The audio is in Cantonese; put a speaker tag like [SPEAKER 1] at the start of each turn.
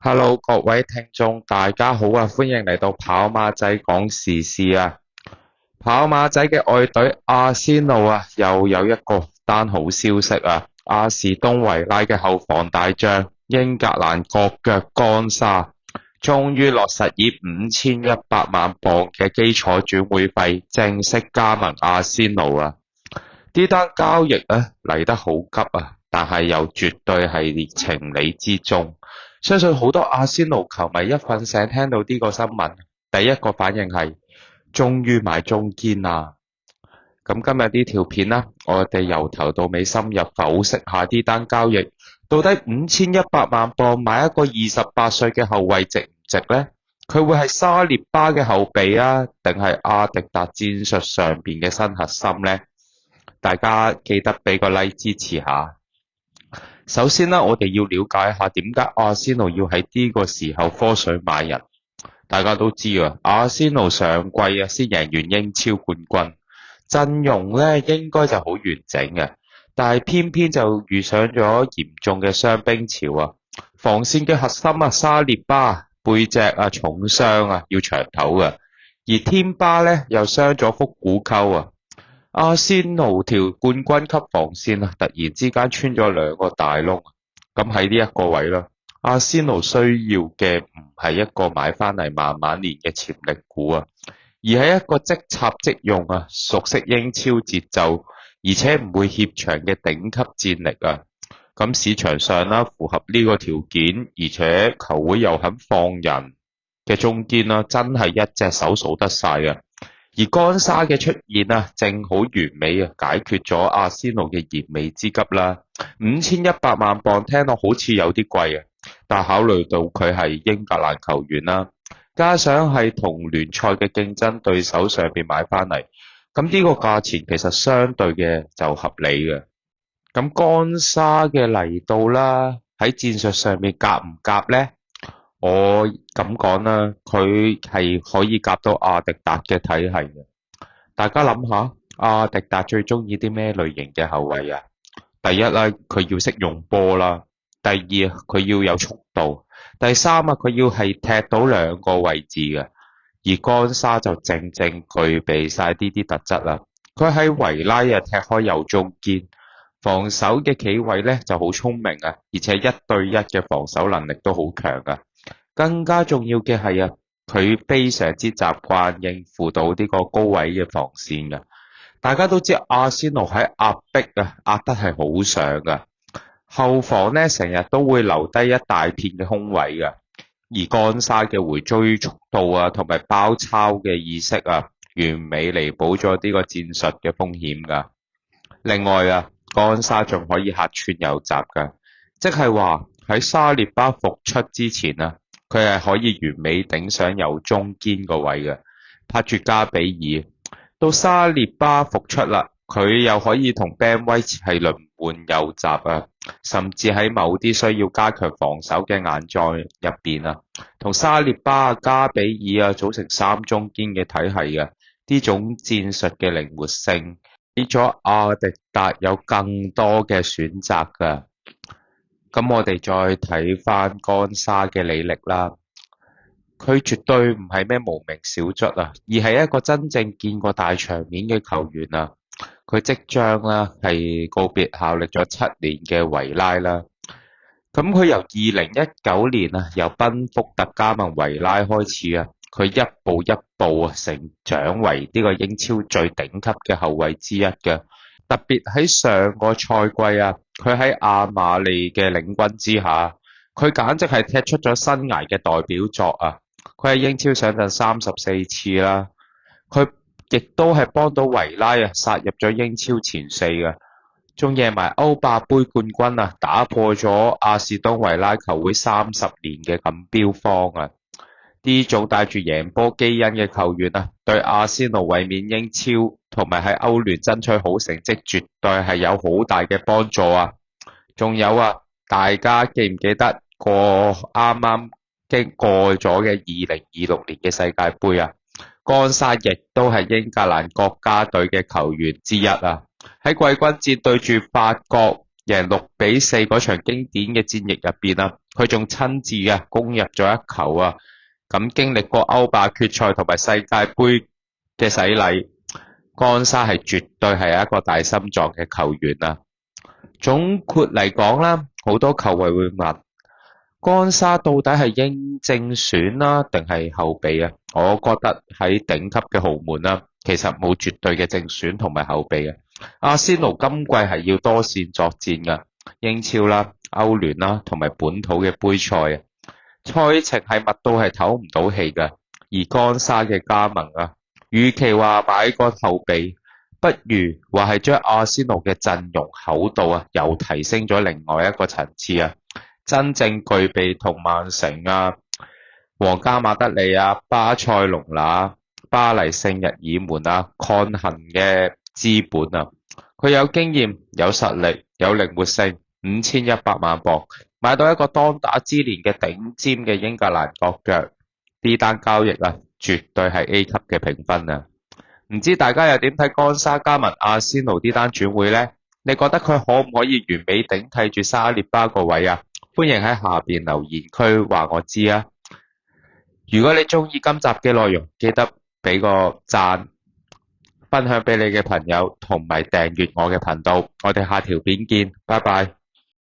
[SPEAKER 1] Hello，各位聽眾，大家好啊！歡迎嚟到跑馬仔講時事啊！跑馬仔嘅愛隊阿仙奴啊，又有一個單好消息啊！阿士東維拉嘅後防大將英格蘭國腳干沙，終於落實以5100萬鎊嘅基礎轉會費正式加盟阿仙奴啊！呢單交易嚟得好急啊，但係又絕對係情理之中。相信好多阿仙奴球迷一瞓醒聽到呢個新聞，第一個反應係終於買中堅啦。咁今日呢條片啦，我哋由頭到尾深入剖析下呢單交易，到底5100萬鎊買一個28歲嘅後衛值唔值呢？佢會係沙列巴嘅後備啊，定係阿迪達戰術上邊嘅新核心呢？大家記得俾個 like 支持下。首先啦，我哋要了解一下點解阿仙奴要喺呢個時候科水買人。大家都知啊，阿仙奴上季先贏完英超冠軍，陣容咧應該就好完整嘅，但係偏偏就遇上咗嚴重嘅傷兵潮啊。防線嘅核心沙列巴背脊重傷要長唞嘅，而天巴咧又傷咗腹股溝啊。阿仙奴條冠軍級防線突然之間穿咗兩個大窿，咁喺呢一個位啦，阿仙奴需要嘅唔係一個買翻嚟慢慢練嘅潛力股而係一個即插即用熟悉英超節奏，而且唔會怯場嘅頂級戰力咁市場上符合呢個條件，而且球會又肯放人嘅中堅真係一隻手數得晒而干沙嘅出現正好完美解決咗阿仙奴嘅燃眉之急啦。5100萬鎊聽落好似有啲貴但考慮到佢係英格蘭球員加上係同聯賽嘅競爭對手上邊買翻嚟，咁呢個價錢其實相對嘅就合理嘅。咁干沙嘅嚟到啦，喺戰術上面夾唔夾呢？我咁講啦，佢係可以夾到阿迪達嘅體系嘅。大家諗下，阿迪達最中意啲咩類型嘅後衛啊？第一啦，佢要識用波啦；第二，佢要有速度；第三佢要係踢到兩個位置嘅。而干沙就正正具備晒呢啲特質啦。佢喺維拉踢開右中堅，防守嘅企位咧就好聰明而且1對1嘅防守能力都好強更加重要嘅係佢非常之習慣應付到呢個高位嘅防線嘅。大家都知阿仙奴喺壓迫壓得係好上嘅，後防咧成日都會留低一大片嘅空位嘅。而干沙嘅回追速度同埋包抄嘅意識完美彌補咗呢個戰術嘅風險噶。另外干沙仲可以客串有閘噶，即係話喺沙列巴復出之前佢係可以完美頂上右中堅個位嘅，拍住加比爾。到沙列巴復出啦，佢又可以同 Ben White 係輪換右閘甚至喺某啲需要加強防守嘅硬仗入邊同沙列巴加比爾組成三中堅嘅體系呢種戰術嘅靈活性，俾咗阿迪達有更多嘅選擇噶。咁我哋再睇翻干沙嘅履歷啦，佢絕對唔係咩無名小卒而係一個真正見過大場面嘅球員佢即將係告別效力咗7年嘅維拉啦。咁佢由2019年由賓福特加盟維拉開始佢一步一步成長為呢個英超最頂級嘅後衛之一嘅。特別喺上個賽季佢喺阿馬利嘅領軍之下，佢簡直係踢出咗生涯嘅代表作佢喺英超上陣34次啦，佢亦都係幫到維拉殺入咗英超前4嘅，仲贏埋歐霸杯冠軍打破咗阿士東維拉球會30年嘅錦標荒呢種帶住贏波基因嘅球員對阿仙奴衛冕英超同埋喺歐聯爭取好成績絕對係有好大嘅幫助仲有大家記唔記得啱啱經過咗嘅2026年嘅世界盃干沙亦都係英格蘭國家隊嘅球員之一喺季軍戰對住法國贏6-4嗰場經典嘅戰役入邊佢仲親自攻入咗一球啊！咁經歷過歐霸決賽同埋世界盃嘅洗禮，干沙係絕對係一個大心臟嘅球員啊！總括嚟講啦，好多球迷會問，干沙到底係英正選啦，定係後備啊？我覺得喺頂級嘅豪門啦，其實冇絕對嘅正選同埋後備啊。阿仙奴今季係要多線作戰噶，英超啦、歐聯啦同埋本土嘅杯賽啊，賽程係密到係唞唔到氣噶。而干沙嘅加盟啊，與其話買個後備，不如話係將阿仙奴嘅陣容厚度又提升咗另外一個層次啊！真正具備同曼城皇家馬德里巴塞隆拿、巴黎聖日耳門抗衡嘅資本啊！佢有經驗、有實力、有靈活性，5100萬磅買到一個當打之年嘅頂尖嘅英格蘭國腳，呢單交易絕對係 A 級嘅評分啊！唔知大家又點睇干沙加盟阿仙奴呢單轉會呢？你覺得佢可唔可以完美頂替住沙列巴個位啊？歡迎喺下邊留言區話我知啊！如果你中意今集嘅內容，記得俾個讚，分享俾你嘅朋友，同埋訂閱我嘅頻道。我哋下條片見，拜拜。